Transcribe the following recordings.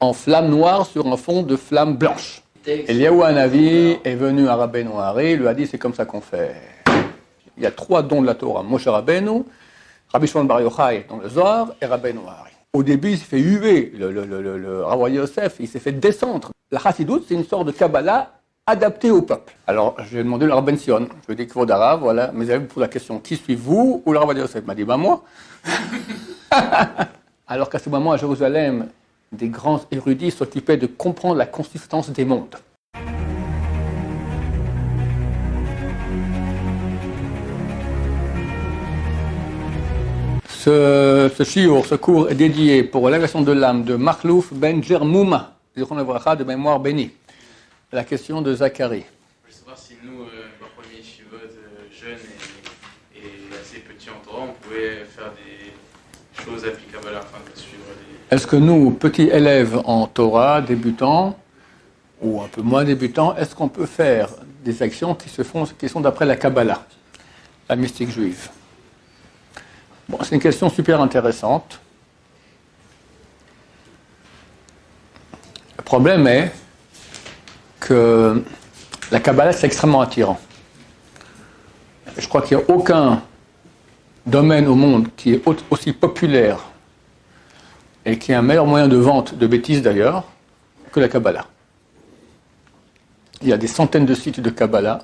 en flamme noire sur un fond de flamme blanche. Eliyahu Hanavi est venu à Rabbeinu Hari, lui a dit c'est comme ça qu'on fait. Il y a 3 dons de la Torah, Moshe Rabbeinu, Rabbi Shimon Bar Yochai dans le Zohar et Rabbeinu Hari. Au début, il s'est fait huer, le Rav Yosef, il s'est fait descendre. La Chassidoute, c'est une sorte de Kabbalah adaptée au peuple. Alors, j'ai demandé le Rabben Sion, je lui ai dit qu'il d'arabe, voilà, mais il me pose la question, qui suivez-vous ou le Rav Yosef? Il m'a dit, moi. Alors qu'à ce moment, à Jérusalem, des grands érudits s'occupaient de comprendre la consistance des mondes. Ce cours est dédié pour l'élévation de l'âme de Makhlouf Ben Jermouma, de mémoire bénie. La question de Zacharie. Je veux savoir si nous, premier Yeshivot, jeunes et assez petits en Torah, on pouvait faire des choses applicables à la fin de suivre les... Est-ce que nous, petits élèves en Torah, débutants, ou un peu moins débutants, est-ce qu'on peut faire des actions qui sont d'après la Kabbalah, la mystique juive? Bon, c'est une question super intéressante. Le problème est que la Kabbalah, c'est extrêmement attirant. Je crois qu'il n'y a aucun domaine au monde qui est aussi populaire et qui est un meilleur moyen de vente de bêtises d'ailleurs que la Kabbalah. Il y a des centaines de sites de Kabbalah,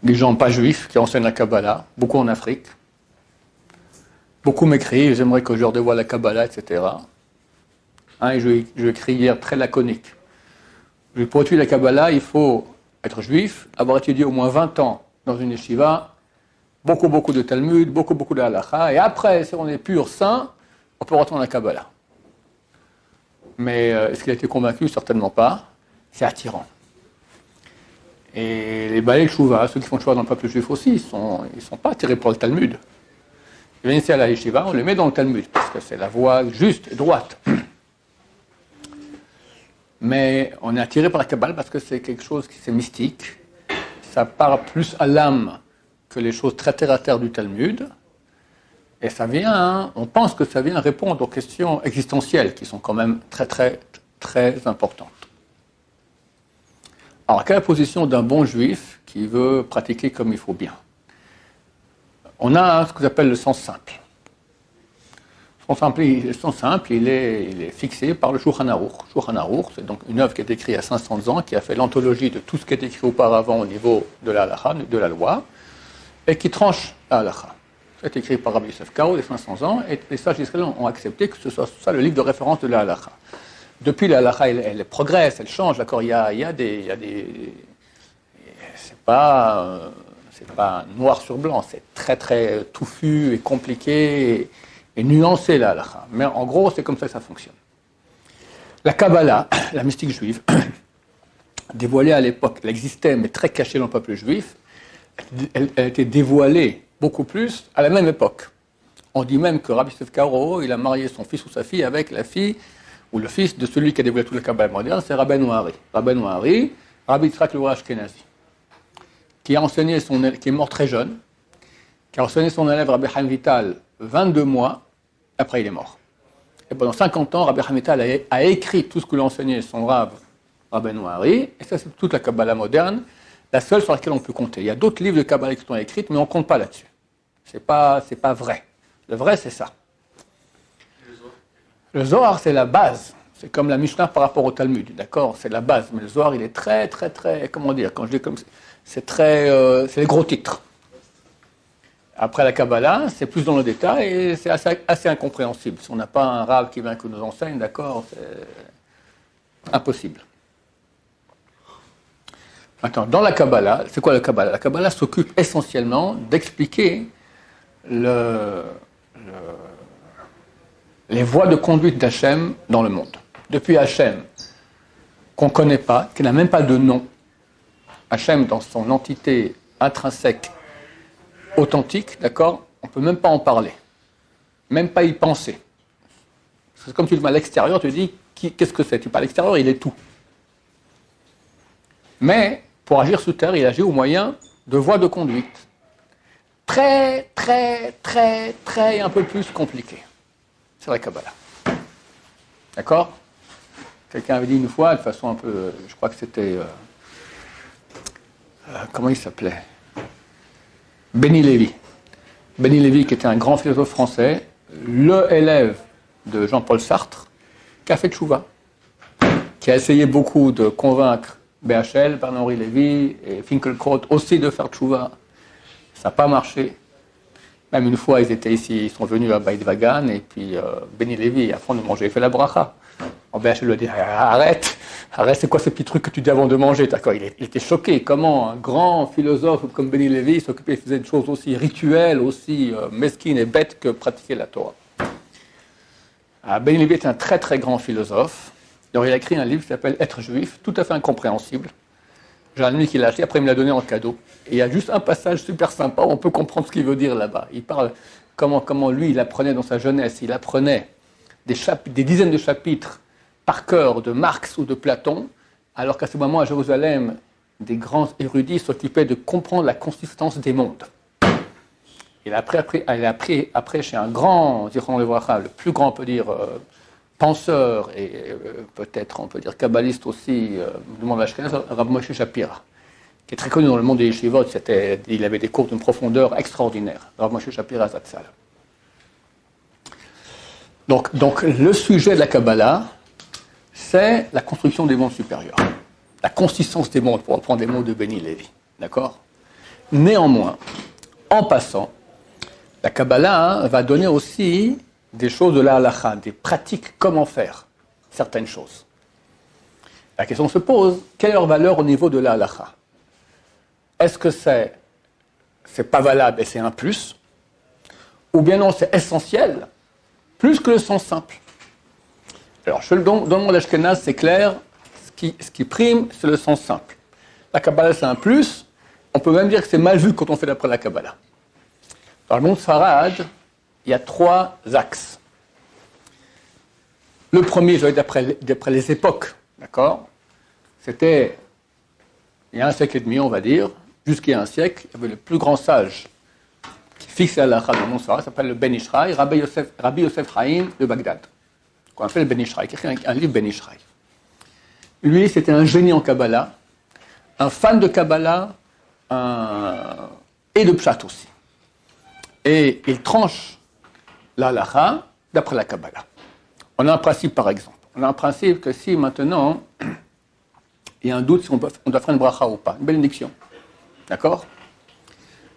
des gens pas juifs qui enseignent la Kabbalah, beaucoup en Afrique. Beaucoup m'écrivent, j'aimerais que je leur dévoile la Kabbalah, etc. Et je écris hier très laconique. Pour étudier la Kabbalah, il faut être juif, avoir étudié au moins 20 ans dans une yeshiva, beaucoup de Talmud, beaucoup de halakha, et après, si on est pur saint, on peut retourner à la Kabbalah. Mais est-ce qu'il a été convaincu? Certainement pas. C'est attirant. Et les balais Chouva, ceux qui font Chouva dans le peuple juif aussi, ils sont pas attirés par le Talmud. Ils viennent ici à la yeshiva, on les met dans le Talmud, parce que c'est la voie juste et droite. Mais on est attiré par la Kabbalah parce que c'est quelque chose qui c'est mystique. Ça parle plus à l'âme que les choses très terre à terre du Talmud. Et ça vient, on pense que ça vient répondre aux questions existentielles qui sont quand même très importantes. Alors, quelle est la position d'un bon juif qui veut pratiquer comme il faut bien? On a ce que j'appelle le sens simple. Le sens simple, il est fixé par le Shulchan Aruch. Shulchan Aruch, c'est donc une œuvre qui est écrite à 500 ans, qui a fait l'anthologie de tout ce qui est écrit auparavant au niveau de la halakha, de la loi, et qui tranche la halakha. C'est écrit par Rabbi Yosef Karo, il y a 500 ans, et les sages israéliens ont accepté que ce soit ça le livre de référence de la halakha. Depuis, la halakha, elle progresse, elle change, d'accord, il y a des c'est pas noir sur blanc, c'est très touffu et compliqué et nuancé, la halakha. Mais en gros, c'est comme ça que ça fonctionne. La Kabbalah, la mystique juive, dévoilée à l'époque, elle existait, mais très cachée dans le peuple juif, elle a été dévoilée beaucoup plus à la même époque. On dit même que Rabbi Yosef Karo, il a marié son fils ou sa fille avec la fille ou le fils de celui qui a dévoilé toute la Kabbalah moderne, c'est Rabbeinu Hari. Rabbeinu Hari, Rabbi Yitzhak Lura Ashkenazi, qui est mort très jeune, qui a enseigné son élève Rabbi Chaim Vital 22 mois, après il est mort. Et pendant 50 ans, Rabbi Chaim Vital a écrit tout ce que l'a enseigné son Rav Rabbeinu Hari, et ça c'est toute la Kabbalah moderne, la seule sur laquelle on peut compter. Il y a d'autres livres de Kabbalah qui sont écrits, mais on ne compte pas là-dessus. C'est pas vrai. Le vrai, c'est ça. Le Zohar, c'est la base. C'est comme la Mishnah par rapport au Talmud, d'accord? C'est la base. Mais le Zohar, il est très, comment dire? Quand je dis comme ça, c'est les gros titres. Après la Kabbalah, c'est plus dans le détail et c'est assez incompréhensible. Si on n'a pas un Rav qui vient que nous enseigne, d'accord, c'est impossible. Maintenant, dans la Kabbalah, c'est quoi la Kabbalah? La Kabbalah s'occupe essentiellement d'expliquer les voies de conduite d'Hachem dans le monde. Depuis Hachem, qu'on ne connaît pas, qui n'a même pas de nom, Hachem dans son entité intrinsèque, authentique, d'accord, on ne peut même pas en parler, même pas y penser. C'est comme tu le mets à l'extérieur, tu dis, qu'est-ce que c'est? Tu parles à l'extérieur, il est tout. Mais, pour agir sous terre, il agit au moyen de voies de conduite. Très, un peu plus compliquées. C'est la Kabbalah. D'accord? Quelqu'un avait dit une fois, de façon un peu, je crois que c'était, comment il s'appelait? Béni Lévy. Béni Lévy, qui était un grand philosophe français, le élève de Jean-Paul Sartre, qui a fait tchouva, qui a essayé beaucoup de convaincre BHL, Bernard-Henri Lévy et Finkielkraut aussi de faire tchouva. Ça n'a pas marché. Même une fois, ils étaient ici, ils sont venus à Beit Vagan, et puis Béni Lévy, après on a mangé, il fait la bracha. En BHL lui a dit, arrête, c'est quoi ce petit truc que tu dis avant de manger? D'accord, il était choqué. Comment un grand philosophe comme Béni Lévy s'occupait, il faisait des choses aussi rituelles, aussi mesquines et bêtes que pratiquer la Torah. Béni Lévy est un très très grand philosophe. Alors, il a écrit un livre qui s'appelle Être juif, tout à fait incompréhensible. J'ai un ami qui l'a acheté, après il me l'a donné en cadeau. Et il y a juste un passage super sympa où on peut comprendre ce qu'il veut dire là-bas. Il parle comment lui, il apprenait dans sa jeunesse, il apprenait des dizaines de chapitres par cœur de Marx ou de Platon, alors qu'à ce moment à Jérusalem, des grands érudits s'occupaient de comprendre la consistance des mondes. Il a appris après chez un grand, le plus grand, on peut dire, penseur et peut-être, on peut dire, kabbaliste aussi, du monde ashkénaze, Rav Moshe Shapira, qui est très connu dans le monde des yeshivot. Il avait des cours d'une profondeur extraordinaire, Rav Moshe Shapira Zatzal. Donc le sujet de la Kabbalah, c'est la construction des mondes supérieurs, la consistance des mondes, pour reprendre les mots de Béni Lévy. D'accord? Néanmoins, en passant, la Kabbalah va donner aussi des choses de la halakha, des pratiques, comment faire certaines choses. La question se pose, quelle est leur valeur au niveau de la halakha? Est-ce que c'est pas valable et c'est un plus? Ou bien non, c'est essentiel, plus que le sens simple? Alors, dans le monde ashkénaze, c'est clair, ce qui prime, c'est le sens simple. La Kabbalah, c'est un plus, on peut même dire que c'est mal vu quand on fait d'après la Kabbalah. Dans le monde Sfarad, il y a 3 axes. Le premier, d'après les époques, d'accord? C'était, il y a un siècle et demi, on va dire, jusqu'il y a un siècle, il y avait le plus grand sage qui fixait la halakha dans le monde Sfarad, s'appelle le Ben Ishraï, Rabbi Yosef Chaim de Bagdad, qu'on appelle le Ben Ishraï, qui a écrit un livre Ben Ishraï. Lui, c'était un génie en Kabbalah, un fan de Kabbalah et de Pshat aussi. Et il tranche la halakha d'après la Kabbalah. On a un principe, par exemple. On a un principe que si maintenant, il y a un doute si on doit faire une bracha ou pas, une bénédiction. D'accord?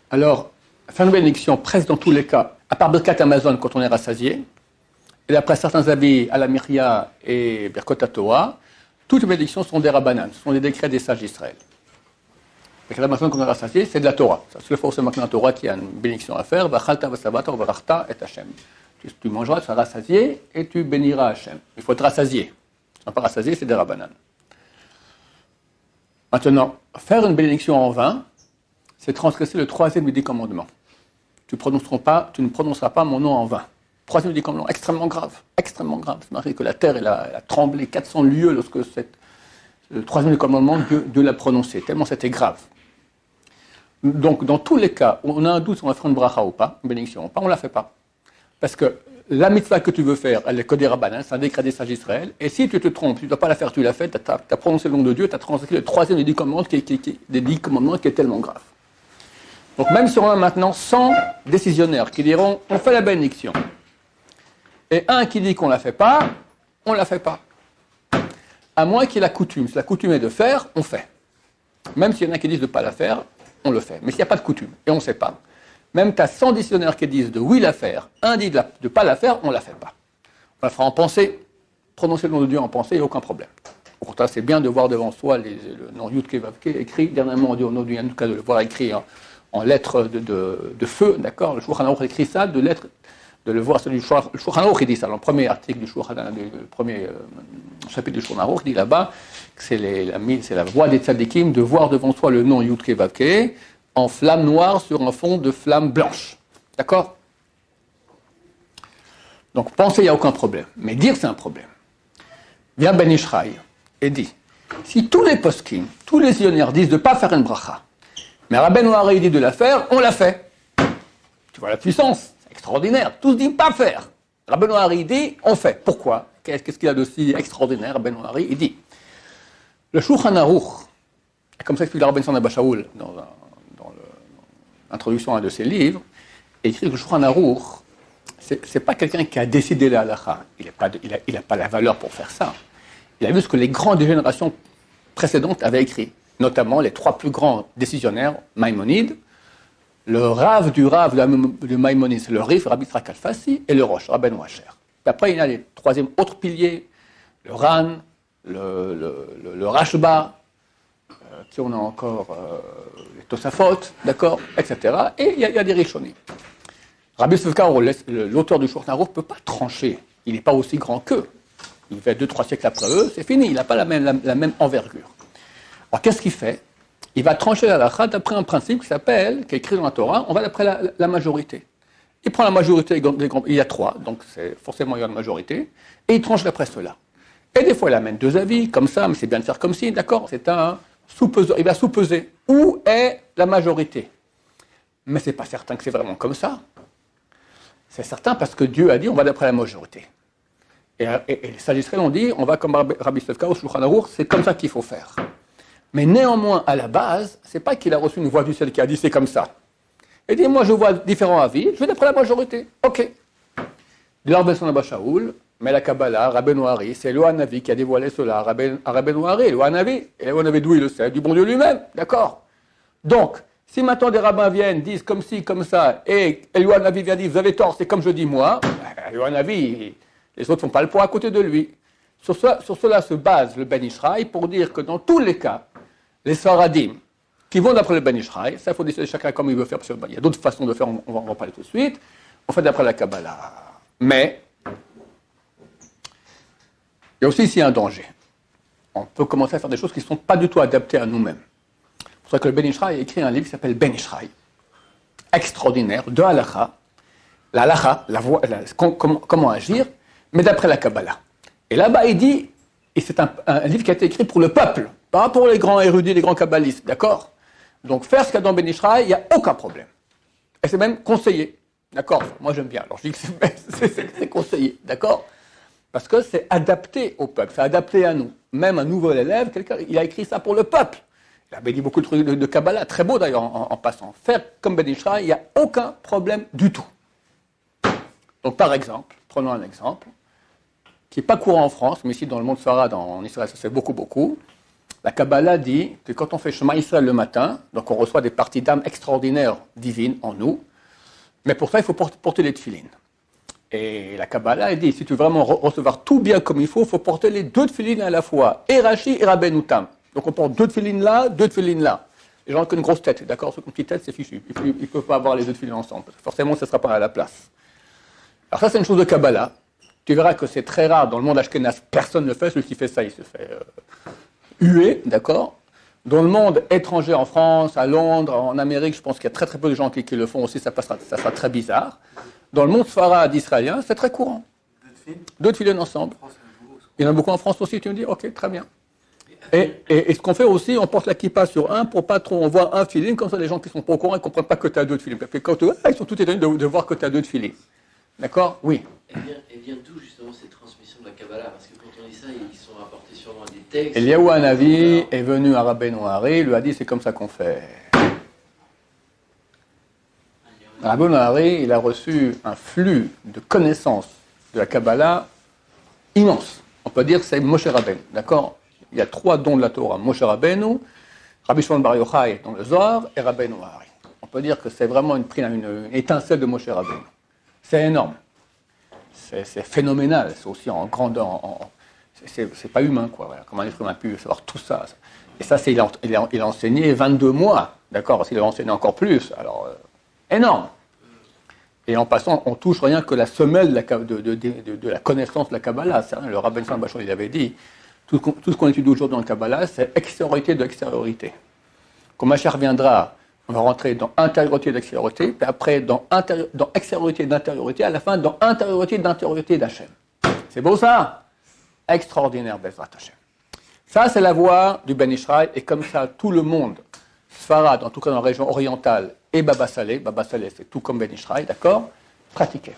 Alors, faire une bénédiction, presque dans tous les cas, à part Birkat Amazon quand on est rassasié, et d'après certains avis, à la Myria et Birkot HaTorah, toutes les bénédictions sont des rabbanan, ce sont des décrets des sages d'Israël. Birkat Amazon quand on est rassasié, c'est de la Torah. C'est le forcément que la Torah qui a une bénédiction à faire, Vachalta vasabata uvarachta et Hashem. Tu mangeras, tu seras rassasié et tu béniras Hashem. Il faut être rassasié. Si on n'est pas rassasié, c'est des rabbanan. Maintenant, faire une bénédiction en vain, c'est transgresser le 3e du 10 commandements. Tu ne prononceras pas mon nom en vain. 3e du 10 commandements, extrêmement grave. Extrêmement grave. C'est marqué que la terre elle a tremblé 400 lieues lorsque le 3e du commandement, Dieu l'a prononcé, tellement c'était grave. Donc, dans tous les cas où on a un doute si on va faire une bracha ou pas, une bénédiction ou pas, on ne la fait pas. Parce que la mitzvah que tu veux faire, elle est que des rabbanan, c'est un décret des sages d'Israël. Et si tu te trompes, tu ne dois pas la faire, tu l'as fait, tu as prononcé le nom de Dieu, tu as transgressé le 3e des 10 commandements des 10 commandements qui est tellement grave. Donc même si on a maintenant 100 décisionnaires qui diront on fait la bénédiction, et un qui dit qu'on ne la fait pas, on ne la fait pas. À moins qu'il y ait la coutume. Si la coutume est de faire, on fait. Même s'il y en a qui disent de ne pas la faire, on le fait. Mais s'il n'y a pas de coutume, et on ne sait pas, même tu as 100 décisionnaires qui disent de oui la faire, un dit de ne pas la faire, on ne la fait pas. On la fera en pensée, prononcer le nom de Dieu en pensée, il n'y a aucun problème. Au contraire, c'est bien de voir devant soi le nom Yud-Ké Vav-Ké écrit, dernièrement on dit au nom du Yanouka de le voir écrit en lettres de feu, d'accord? Le Shulchan Aruch écrit ça, de le voir sur le Shulchan Aruch, il dit ça, dans le premier article du le premier chapitre du Shulchan Aruch, il dit là-bas que c'est la voie des tzadikim de voir devant soi le nom Yud-Ké Vav-Ké en flamme noire sur un fond de flamme blanche. D'accord? Donc penser, il n'y a aucun problème. Mais dire, c'est un problème. Vient Ben Ishraï et dit, si tous les poskim, tous les zionnaires disent de ne pas faire une bracha, mais Rabbeinu Hari dit de la faire, on la fait. Tu vois la puissance, c'est extraordinaire. Tous disent pas faire. Rabbeinu Hari dit, on fait. Pourquoi? Qu'est-ce qu'il a de si extraordinaire, Ben Hari? Il dit, le Shulchan Aruch, comme ça explique le Rabbi Tzadok Abba Shaul dans l'introduction à un de ses livres, écrit que le Shulchan Aruch, c'est pas quelqu'un qui a décidé la halakha. Il n'a pas la valeur pour faire ça. Il a vu ce que les grandes générations précédentes avaient écrit, notamment les 3 plus grands décisionnaires, Maïmonide, le Rav du Rav de Maïmonide, c'est le Rif, Rabbi Yitzhak Alfasi, et le Rosh, Rabbeinu Asher. Après, il y a les 3e autres piliers, le Ran, le Rashba, qui on a encore les Tosafot, d'accord, etc. Et il y a des Rishonim. Rabbi Yosef Karo, l'auteur du Shulchan Aruch, ne peut pas trancher. Il n'est pas aussi grand qu'eux. Il fait 2-3 siècles après eux, c'est fini. Il n'a pas la même envergure. Alors qu'est-ce qu'il fait? Il va trancher la halakha d'après un principe qui est écrit dans la Torah, on va d'après la majorité. Il prend la majorité, il y a 3, donc forcément il y a une majorité, et il tranche d'après cela. Et des fois il amène 2 avis, comme ça, mais c'est bien de faire comme si, d'accord, c'est un sous-peseur, il va sous-peser. Où est la majorité? Mais c'est pas certain que c'est vraiment comme ça. C'est certain parce que Dieu a dit on va d'après la majorité. Et les sages ont dit on va comme Rabbi Yosef Karo, Shulchan Aruch, c'est comme ça qu'il faut faire. Mais néanmoins, à la base, c'est pas qu'il a reçu une voix du ciel qui a dit c'est comme ça. Il dit moi je vois différents avis, je vais d'après la majorité. Ok. De Rabbi Tzadok Abba Shaul, mais la Kabbalah, Rabbeinu Hari, c'est le Hanavi qui a dévoilé cela à Rabbeinu Hari, le Hanavi. Et le Hanavi d'où il le sait? Du bon Dieu lui-même, d'accord? Donc, si maintenant des rabbins viennent, disent comme ci, comme ça, et le Hanavi vient dire vous avez tort, c'est comme je dis moi, le Hanavi, les autres ne font pas le poids à côté de lui. Sur cela se base le Ben Ishraï pour dire que dans tous les cas, les Sfaradim qui vont d'après le Ben Ishraï, ça il faut décider chacun comme il veut faire, parce qu'il y a d'autres façons de faire, on va en parler tout de suite, on fait d'après la Kabbalah. Mais, il y a aussi ici un danger. On peut commencer à faire des choses qui ne sont pas du tout adaptées à nous-mêmes. C'est pour ça que le Ben Ishraï a écrit un livre qui s'appelle Ben Ishraï, extraordinaire, de halakha, la halakha, comment agir, mais d'après la Kabbalah. Et là-bas, il dit, et c'est un livre qui a été écrit pour le peuple, pas pour les grands érudits, les grands kabbalistes, d'accord? Donc faire ce qu'il y a dans Ben Ishraï, il n'y a aucun problème. Et c'est même conseillé, d'accord? Moi j'aime bien, alors je dis que c'est conseillé, d'accord? Parce que c'est adapté au peuple, c'est adapté à nous. Même un nouvel élève, quelqu'un, il a écrit ça pour le peuple. Il avait dit beaucoup de trucs de Kabbalah, très beau d'ailleurs en passant. Faire comme Ben Ishraï, il n'y a aucun problème du tout. Donc par exemple, prenons un exemple, qui n'est pas courant en France, mais ici dans le monde Sfarad, en Israël, ça se fait beaucoup. La Kabbalah dit que quand on fait Shema Israël le matin, donc on reçoit des parties d'âme extraordinaires, divines en nous, mais pour ça il faut porter les tefilines. Et la Kabbalah dit, si tu veux vraiment recevoir tout bien comme il faut porter les 2 tefilines à la fois, et Rashi et Rabbeinu Tam. Donc on porte 2 tefilines là, 2 tefilines là. Les gens ont une grosse tête, d'accord? Ceux qui ont une petite tête, c'est fichu. Ils ne peuvent pas avoir les 2 tefilines ensemble, parce que forcément ça ne sera pas à la place. Alors ça c'est une chose de Kabbalah. Tu verras que c'est très rare dans le monde ashkénaze, personne ne le fait, celui qui fait ça, il se fait huer, d'accord? Dans le monde étranger, en France, à Londres, en Amérique, je pense qu'il y a très peu de gens qui le font aussi, ça sera très bizarre. Dans le monde sfarad israélien, c'est très courant. 2 tefilines ensemble. Il y en a beaucoup en France aussi, tu me dis? Ok, très bien. Et ce qu'on fait aussi, on porte la kippa sur un pour pas trop, on voit un tefilin, comme ça les gens qui sont pas au courant, ils ne comprennent pas que tu as 2 tefilin. Parce que quand ils sont tout étonnés de voir que tu as 2 tefilin. D'accord? Oui. Et vient d'où justement cette transmission de la Kabbalah? Parce que quand on dit ça, ils sont rapportés sûrement à des textes. Eliyahu Hanavi est venu à Rabbeinu Hari, il lui a dit c'est comme ça qu'on fait. Rabbeinu Hari, il a reçu un flux de connaissances de la Kabbalah immense. On peut dire que c'est Moshe Rabbeinu, d'accord? Il y a 3 dons de la Torah, Moshe Rabbeinu, Rabbi Shimon Bar Yochai dans le Zohar et Rabbeinu Hari. On peut dire que c'est vraiment une étincelle de Moshe Rabbeinu. C'est énorme. C'est phénoménal. C'est aussi en grandeur. C'est pas humain, quoi. Voilà. Comment un être humain a pu savoir tout ça? Et ça, il a enseigné 22 mois. D'accord? Parce qu'il a enseigné encore plus. Alors, énorme. Et en passant, on touche rien que la semelle de la connaissance de la Kabbalah. Le Rabbi Tzadok Abba Shaul, il avait dit tout ce qu'on étudie aujourd'hui dans la Kabbalah, c'est extériorité de l'extériorité. Quand Mashiach viendra, on va rentrer dans intériorité d'extériorité, puis après dans extériorité d'intériorité, à la fin dans intériorité d'intériorité d'Hachem. C'est beau ça? Extraordinaire, Bezrat Hachem. Ça, c'est la voie du Ben Ishraï, et comme ça, tout le monde, Sfarad, en tout cas dans la région orientale, et Baba Salé, c'est tout comme Ben Ishraï, d'accord? Pratiquait.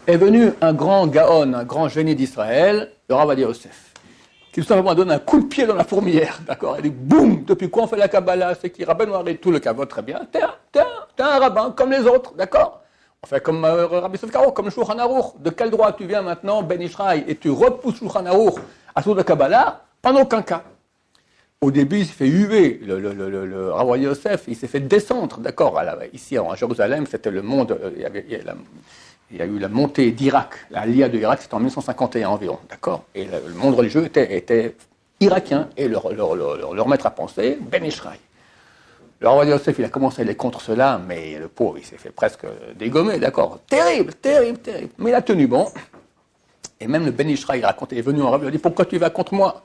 est venu un grand Gaon, un grand génie d'Israël, le Rav Ovadia Yosef, qui tout simplement donne un coup de pied dans la fourmilière, d'accord? Il dit boum, depuis quoi on fait la Kabbalah? C'est qui Rabbeinu arrête tout le Kavod, très bien. T'es un rabbin comme les autres, d'accord? On fait comme Rabbi Yosef Karo, comme le Shulchan Aruch. De quel droit tu viens maintenant, Ben Ishraï, et tu repousses Shulchan Aruch à source de Kabbalah? En aucun cas. Au début, il s'est fait huer, le Rav Ovadia Yosef, il s'est fait descendre, d'accord? Ici, à Jérusalem, c'était le monde, il y a eu la montée d'Irak, la Lia de Irak, c'était en 1951 environ, d'accord? Et le monde religieux était irakien, et leur maître à penser, Ben Ishraï. Le Rav Ovadia Yosef, il a commencé à aller contre cela, mais le pauvre, il s'est fait presque dégommer, d'accord? Terrible, terrible, terrible. Mais il a tenu bon. Et même le Ben Ishraï racontait, il est venu en Rav, il a dit, pourquoi tu vas contre moi?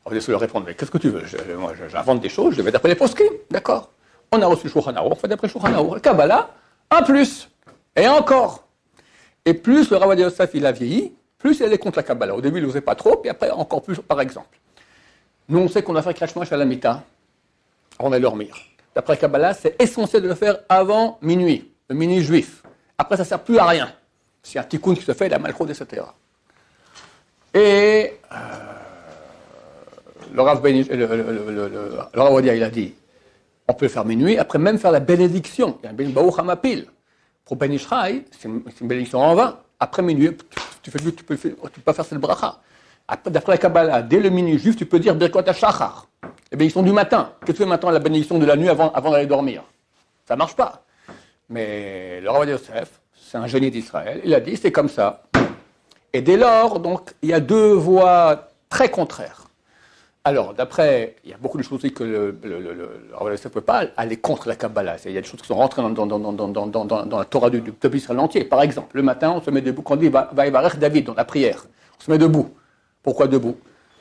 Rav Ovadia Yosef lui répondre, mais qu'est-ce que tu veux? Moi, j'invente des choses, je vais d'après les poskim, d'accord? On a reçu le Shulchan Aruch, on fait d'après le Shulchan Aruch. Le Kabbalah, un plus. Et encore. Et plus le Rav Ovadia Yosef, il a vieilli, plus il allait contre la Kabbalah. Au début, il n'osait pas trop, puis après, encore plus, par exemple. Nous, on sait qu'on a fait Kriyat Shema à la Mita, avant d'aller dormir. D'après la Kabbalah, c'est essentiel de le faire avant minuit, le minuit juif. Après, ça ne sert plus à rien. S'il y a un tikkun qui se fait, la malchut, etc. Et le Rav Ovadia, il a dit, on peut le faire minuit, après même faire la bénédiction. Il y a un bénédiction Baruch Hamapil. Pour Ben Ishraï, c'est une bénédiction en vain. Après minuit, tu peux pas faire cette bracha. D'après la Kabbalah, dès le minuit juif, tu peux dire Birkot HaShachar, la bénédiction du matin. Qu'est-ce que tu fais maintenant, la bénédiction de la nuit avant d'aller dormir? Ça ne marche pas. Mais le Rav Ovadia Yosef, c'est un génie d'Israël, il a dit c'est comme ça. Et dès lors, donc, il y a deux voies très contraires. Alors, d'après, il y a beaucoup de choses aussi que le Rav Ovadia Yosef ne peut pas aller contre la Kabbalah. Il y a des choses qui sont rentrées dans la Torah du peuple Israël entier. Par exemple, le matin, on se met debout, quand on dit Vaïvarech David dans la prière, on se met debout. Pourquoi debout?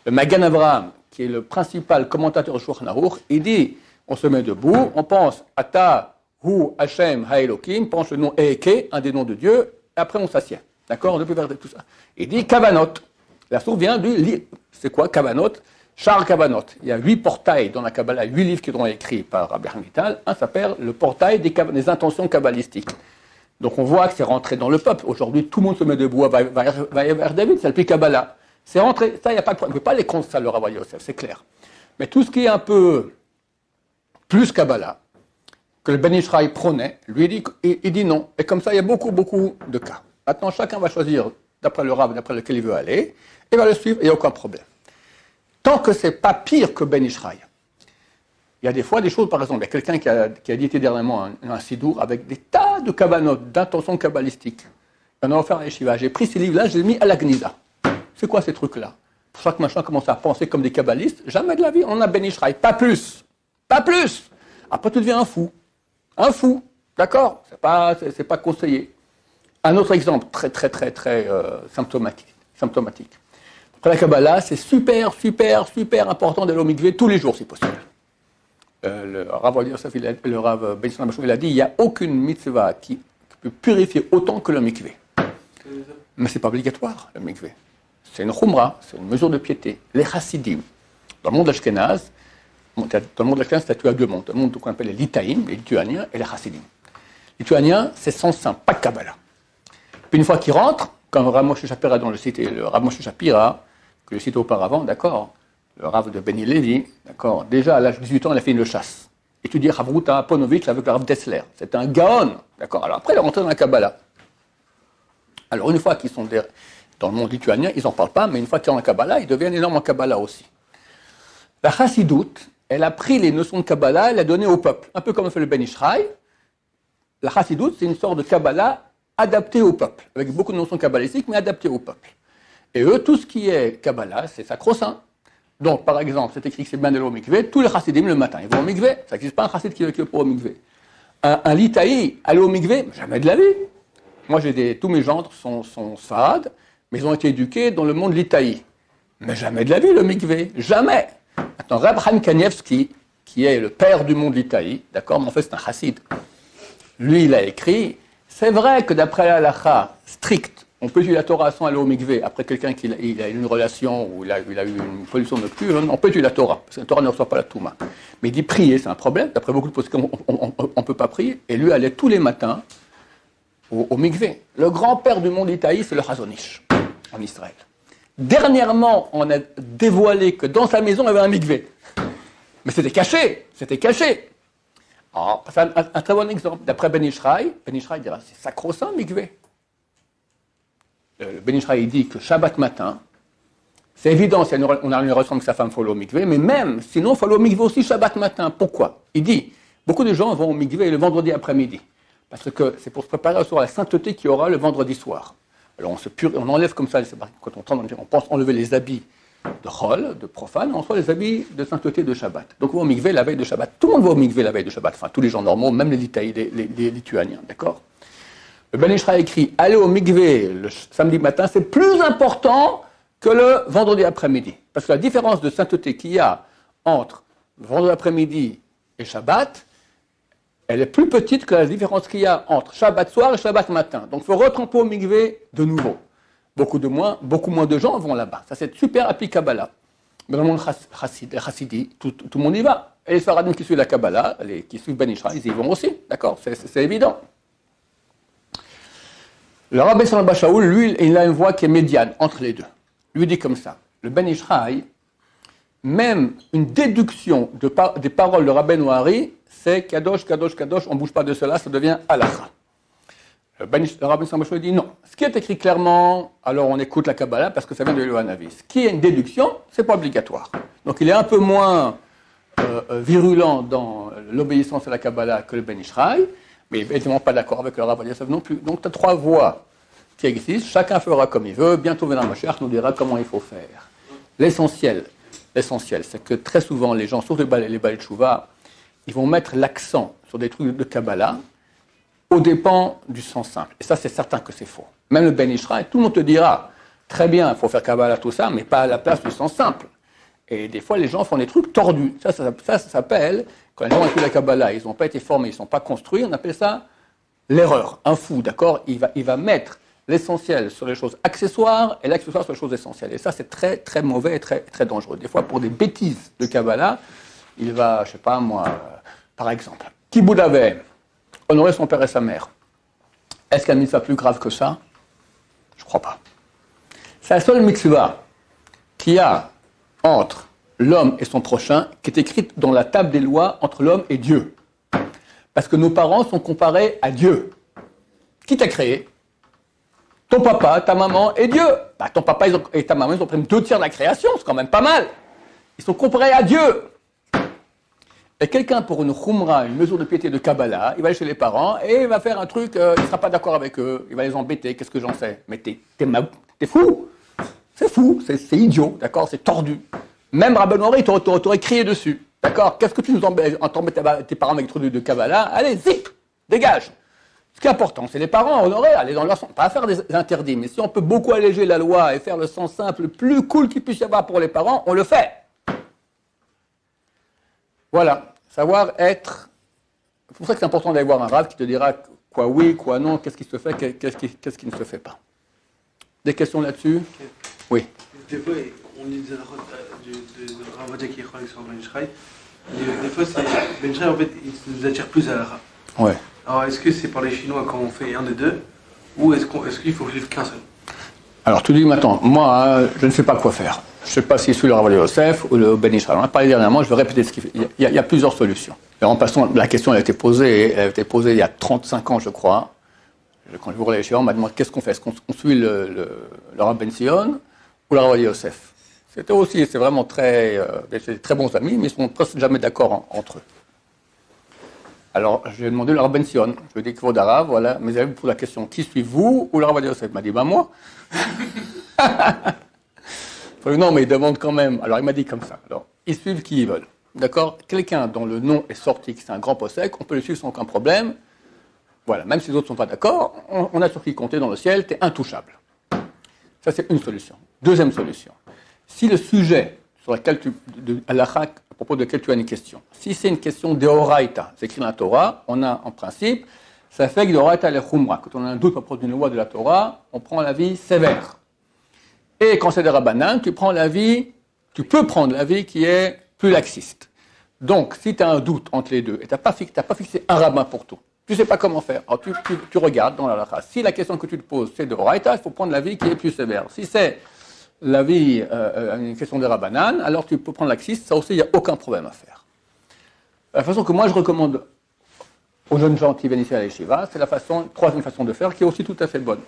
Le Magan Avraham, qui est le principal commentateur du Shulchan Aruch, il dit, on se met debout, on pense Ata, Hu, Hashem, Haelokim, pense le nom Eke, un des noms de Dieu, et après on s'assied. D'accord? On ne peut faire tout ça. Il dit Kavanot. La source vient du livre. C'est quoi Kavanot? Char Kavanot. Il y a 8 portails dans la Kabbalah, 8 livres qui sont écrits par Rabbi Vital. Un s'appelle le portail des intentions kabbalistiques. Donc on voit que c'est rentré dans le peuple. Aujourd'hui, tout le monde se met debout à vers David, c'est le Kabbalah. C'est rentré, ça, il n'y a pas de problème. On ne peut pas aller contre ça, le Rav Ovadia Yosef, c'est clair. Mais tout ce qui est un peu plus Kabbalah, que le Ben Ishraï prônait, lui, il dit non. Et comme ça, il y a beaucoup, beaucoup de cas. Maintenant, chacun va choisir, d'après le Rav, d'après lequel il veut aller, et va le suivre, et il n'y a aucun problème. Tant que ce n'est pas pire que Ben Ishraï. Il y a des fois des choses, par exemple, il y a quelqu'un qui a édité dernièrement un sidour avec des tas de kabbanot, d'intentions kabbalistiques. On a offert à Yeshiva. J'ai pris ces livres-là, je les ai mis à la Gnida. C'est quoi ces trucs-là? Pour ça que machin commence à penser comme des kabbalistes, jamais de la vie, on a Ben Ishraï, pas plus. Pas plus. Après, tu deviens un fou. Un fou, d'accord? C'est pas conseillé. Un autre exemple très symptomatique. Après la Kabbalah, c'est super important d'aller au mikvé tous les jours, si possible. Le Rav Ovadia Yosef, le Rav Ben Shalom Bachou, il a dit, il n'y a aucune mitzvah qui peut purifier autant que le mikvé. Mais ce n'est pas obligatoire, le mikvé. C'est une khumra, c'est une mesure de piété. Les chassidim, dans le monde ashkénaze, tu as deux mondes. Le monde qu'on appelle les litaïm, les lituaniens, et les chassidim. Les lituaniens, c'est sans saint, pas de Kabbalah. Puis une fois qu'ils rentrent, comme Rav Moshe Shapira, dont le Rav Moshe Shapira, que je citais auparavant, d'accord, le Rav de Beni Levi, d'accord, déjà à l'âge de 18 ans, il a fait une chasse. Étudié Havruta Ponovitch avec le Rav Dessler. C'est un gaon, d'accord. Alors après, il est rentré dans la Kabbalah. Alors une fois qu'ils sont dans le monde lituanien, ils n'en parlent pas, mais une fois qu'ils sont dans la Kabbalah, ils deviennent énormes en Kabbalah aussi. La Chassidoute, elle a pris les notions de Kabbalah, elle l'a donné au peuple. Un peu comme fait le Ben Ishraï. La Chassidoute, c'est une sorte de Kabbalah adaptée au peuple, avec beaucoup de notions kabbalistiques, mais adaptée au peuple. Et eux, tout ce qui est Kabbalah, c'est sacro-saint. Donc, par exemple, c'est écrit que c'est bien d'aller au mikvé, tous les chassidim le matin, ils vont au mikvé. Ça n'existe pas un chassid qui va pas au mikvé. Un litaï, aller au mikvé, jamais de la vie. Moi, tous mes gendres sont saad, mais ils ont été éduqués dans le monde litaï. Mais jamais de la vie, le mikvé. Jamais. Maintenant, Reb Chaim Kanievski, qui est le père du monde litaï, d'accord, mais en fait, c'est un chassid. Lui, il a écrit, c'est vrai que d'après la halakha stricte, on peut utiliser la Torah sans aller au mikvé. Après quelqu'un qui a une relation ou il a eu une pollution nocturne, on peut utiliser la Torah, parce que la Torah ne reçoit pas la Touma. Mais il dit prier, c'est un problème. D'après beaucoup de postes, on ne peut pas prier. Et lui allait tous les matins au mikvé. Le grand-père du monde Itaï, c'est le Chazon Ish, en Israël. Dernièrement, on a dévoilé que dans sa maison, il y avait un mikvé. Mais c'était caché, c'était caché. Alors, c'est un très bon exemple. D'après Ben Ishraï dira, c'est sacro-saint, mikvé. Ben Ishraï dit que Shabbat matin, c'est évident, si on a une relation avec sa femme, il faut aller au mikvé, mais même, sinon, il faut aller au mikvé aussi Shabbat matin. Pourquoi? Il dit, beaucoup de gens vont au mikvé le vendredi après-midi, parce que c'est pour se préparer à la sainteté qu'il y aura le vendredi soir. Alors on enlève comme ça, quand on pense enlever les habits de Chol, de profane, on reçoit les habits de sainteté de Shabbat. Donc on va au mikvé la veille de Shabbat. Tout le monde va au mikvé la veille de Shabbat, enfin tous les gens normaux, même les Litaïs, les Lituaniens, d'accord? Le Ben Ishra écrit, aller au mikvé le samedi matin, c'est plus important que le vendredi après-midi. Parce que la différence de sainteté qu'il y a entre vendredi après-midi et Shabbat, elle est plus petite que la différence qu'il y a entre Shabbat soir et Shabbat matin. Donc il faut retremper au mikvé de nouveau. Beaucoup moins de gens vont là-bas. Ça c'est super appli Kabbalah. Mais dans le monde chassidi, tout le monde y va. Et les Sfaradim qui suivent la Kabbalah, qui suivent Ben Ishra, ils y vont aussi. D'accord, c'est évident. Le Rabbi Salman Shaul, lui, il a une voix qui est médiane entre les deux. Lui dit comme ça, le Ben Ishraï, même une déduction des paroles de Rabbeinu Hari, c'est Kadosh, Kadosh, Kadosh, on ne bouge pas de cela, ça devient Halakha. Le Rabbi Salman Shaul dit non. Ce qui est écrit clairement, alors on écoute la Kabbalah parce que ça vient de Yohan Navi. Ce qui est une déduction, c'est pas obligatoire. Donc il est un peu moins virulent dans l'obéissance à la Kabbalah que le Ben Ishraï, mais il n'est évidemment pas d'accord avec le Rav Yosef non plus. Donc tu as trois voies qui existent, chacun fera comme il veut, bientôt Vénam Mashiach nous dira comment il faut faire. L'essentiel, c'est que très souvent les gens, surtout les Baal Tshuva, ils vont mettre l'accent sur des trucs de Kabbalah aux dépens du sens simple. Et ça, c'est certain que c'est faux. Même le Ben Ishraï, tout le monde te dira, très bien, il faut faire Kabbalah, tout ça, mais pas à la place du sens simple. Et des fois, les gens font des trucs tordus. Ça s'appelle, quand les gens ont écouté la Kabbalah, ils n'ont pas été formés, ils ne sont pas construits, on appelle ça l'erreur, un fou, d'accord? Il va mettre l'essentiel sur les choses accessoires et l'accessoire sur les choses essentielles. Et ça, c'est très, très mauvais et très, très dangereux. Des fois, pour des bêtises de Kabbalah, il va, je ne sais pas moi, par exemple, Kibboud Aveh, honorer son père et sa mère. Est-ce qu'il y a une mitzvah plus grave que ça? Je ne crois pas. C'est la seule mitzvah qu'il y a entre l'homme et son prochain qui est écrite dans la table des lois entre l'homme et Dieu. Parce que nos parents sont comparés à Dieu. Qui t'a créé? Ton papa, ta maman et Dieu. Bah, ton papa et ta maman, ils ont pris 2/3 de la création, c'est quand même pas mal. Ils sont comparés à Dieu. Et quelqu'un, pour une khumra, une mesure de piété de Kabbalah, il va aller chez les parents et il va faire un truc, il ne sera pas d'accord avec eux, il va les embêter, qu'est-ce que j'en sais? Mais t'es fou. C'est fou, c'est idiot, d'accord? C'est tordu. Même Rabbeinu Hari, t'aurais crié dessus. D'accord? Qu'est-ce que tu nous embêtes tes parents avec des trucs de Kabbalah? Allez, zip, dégage. Ce qui est important, c'est les parents honorés, aller dans leur sens, pas faire des interdits, mais si on peut beaucoup alléger la loi et faire le sens simple le plus cool qu'il puisse y avoir pour les parents, on le fait. Voilà, savoir être... C'est pour ça que c'est important d'aller voir un rav qui te dira quoi oui, quoi non, qu'est-ce qui se fait, qu'est-ce qui ne se fait pas. Des questions là-dessus? Okay. Oui. Des fois, on dit de Ravadia qui est sur Ben Ishraï, des fois, Ben Ishraï, en fait, il nous attire plus à la Rav. Ouais. Alors, est-ce que c'est par les Chinois quand on fait un des deux, ou est-ce qu'il faut suivre qu'un seul? Alors, tu dis maintenant, moi, je ne sais pas quoi faire. Je ne sais pas si c'est le Rav Yosef ou le Ben Ishraï. On a parlé dernièrement, je vais répéter ce qu'il fait. Il y a plusieurs solutions. Et en passant, la question elle a été posée il y a 35 ans, je crois. Quand je vous relais chez on m'a demandé qu'est-ce qu'on fait? Est-ce qu'on suit le Rav Ben Sion ou le Rav Yosef? C'est vraiment très bons amis, mais ils ne sont presque jamais d'accord entre eux. Alors, je lui ai demandé le Rav Ben Sion. Je lui ai dit qu'il faut d'Arabe, voilà. Mais il me pose la question, qui suivez-vous ou le Rav Yosef? Il m'a dit, moi. Non, mais il demande quand même. Alors, il m'a dit comme ça. Alors, ils suivent qui ils veulent. D'accord? Quelqu'un dont le nom est sorti, que c'est un grand possèque, on peut le suivre sans aucun problème. Voilà, même si les autres ne sont pas d'accord, on a sur qui compter dans le ciel, tu es intouchable. Ça, c'est une solution. Deuxième solution. Si le sujet sur lequel à propos de lequel tu as une question, si c'est une question d'Eoraita, c'est écrit dans la Torah, on a en principe, ça fait que d'Eoraita le Khumra. Quand on a un doute à propos d'une loi de la Torah, on prend l'avis sévère. Et quand c'est des Rabbanan, tu peux prendre l'avis qui est plus laxiste. Donc, si tu as un doute entre les deux, et tu n'as pas fixé un rabbin pour tout, Tu ne sais pas comment faire. Alors tu regardes dans la halakha. Si la question que tu te poses, c'est de Horaïta, il faut prendre l'avis qui est plus sévère. Si c'est l'avis, une question de Rabbanan, alors tu peux prendre l'axis, ça aussi, il n'y a aucun problème à faire. La façon que moi je recommande aux jeunes gens qui viennent ici à l'Yeshiva, c'est la troisième façon de faire, qui est aussi tout à fait bonne.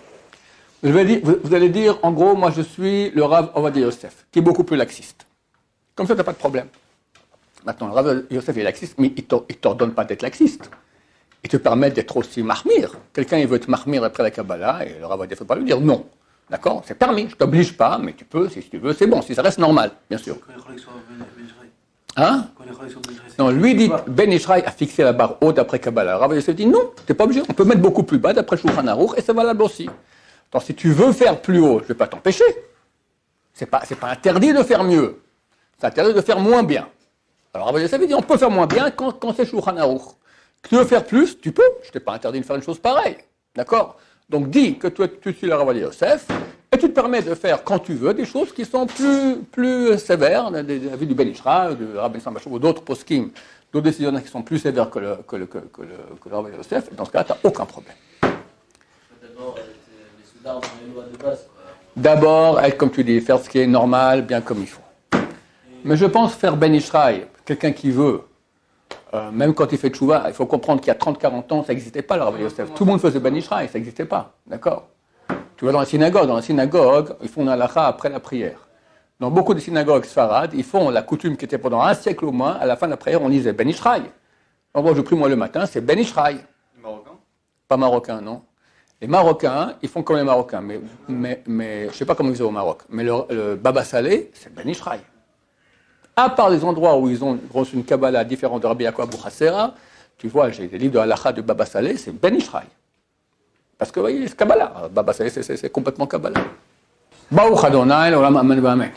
Vous allez dire, en gros, moi je suis le Rav Ovadia Yosef, qui est beaucoup plus laxiste. Comme ça, tu n'as pas de problème. Maintenant, le Rav Yosef est laxiste, mais il ne t'ordonne pas d'être laxiste. Il te permet d'être aussi mahmir. Quelqu'un, il veut être mahmir après la Kabbalah, et le Rav Ovadia ne peut pas lui dire non. D'accord? C'est permis, je ne t'oblige pas, mais tu peux, si tu veux, c'est bon, si ça reste normal, bien sûr. Hein? Non, lui dit, Ben Ishraï a fixé la barre haute d'après Kabbalah. Rav Yosef dit non, tu n'es pas obligé, on peut mettre beaucoup plus bas d'après Shulchan Aruch, et c'est valable aussi. Donc, si tu veux faire plus haut, je ne vais pas t'empêcher. C'est pas interdit de faire mieux. C'est interdit de faire moins bien. Alors, Rav Yosef dit on peut faire moins bien quand c'est Shulchan Aruch. Tu veux faire plus, tu peux. Je ne t'ai pas interdit de faire une chose pareille. D'accord? Donc, dis que toi, tu suis le Rav Yosef, et tu te permets de faire, quand tu veux, des choses qui sont plus sévères, des avis du Ben Ishra, du Rabbi Sambachou, ou d'autres poskim, d'autres décisionnaires qui sont plus sévères que le Rav Yosef. Et dans ce cas-là, tu n'as aucun problème. D'abord, être, comme tu dis, faire ce qui est normal, bien comme il faut. Mais je pense faire Ben Ishraï, quelqu'un qui veut, même quand il fait tchouva, il faut comprendre qu'il y a 30-40 ans, ça n'existait pas le Rav Yosef. Tout le monde faisait Ben Ishraï, ça n'existait pas. D'accord? Tu vas dans la synagogue, ils font la halakha après la prière. Dans beaucoup de synagogues sfarades, ils font la coutume qui était pendant un siècle au moins, à la fin de la prière, on disait Ben Ishraï. En gros, je prie moi le matin, c'est Ben Ishraï. Marocain? Pas marocain, non. Les Marocains, ils font comme les Marocains, mais je ne sais pas comment ils font au Maroc, mais le Baba Salé, c'est Ben Ishraï. À part les endroits où ils ont reçu une Kabbalah différente de Rabbi Yaakov Abu Hassera, tu vois, j'ai des livres de halakha de Baba Salé, c'est Ben Ishraï. Parce que, vous voyez, c'est Kabbalah. Baba Salé, c'est complètement Kabbalah. Baruch Adonai, l'olam amen v'amen.